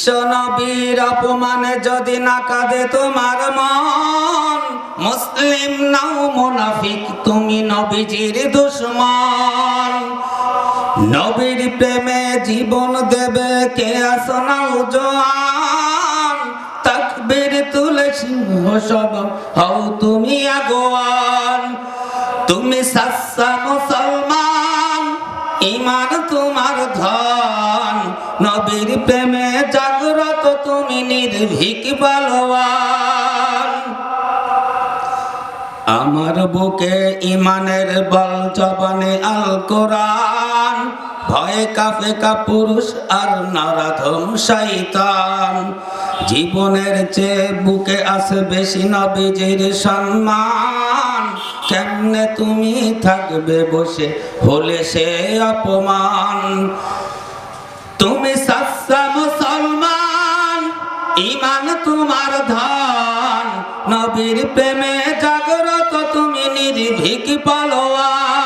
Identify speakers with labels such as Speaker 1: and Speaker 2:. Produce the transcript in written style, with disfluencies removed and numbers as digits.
Speaker 1: বিশ্ব নবীর অপমানে যদি না কাঁদে তোমার মন, মুসলিম নাও মুনাফিক তুমি নবীজির দুশমন। নবীর প্রেমে জীবন দেবে কে আসো নাও জোয়ান, তাকবীর তুলে সিংহ সব হও তুমি আগুয়ান। তুমি সাচ্চা মুসলমান, ঈমান তোমার ধন, নবীর প্রেমে জাগ্রত তুমি নির্ভীক বলবান। আমার বুকে ঈমানের বল, জবানে আল কোরআন, ভয়ে কাঁপে কাপুরুষ আর নরাধম শয়তান। জীবনের চেয়ে বুকে আছে বেশি নবীজির সম্মান, কেমনে তুমি থাকবে বসে হলে সে অপমান। তুমি সাচ্চা মুসলমান, ঈমান তোমার ধন, নবীর প্রেমে জাগ্রত তুমি নির্ভীক পালোয়ান।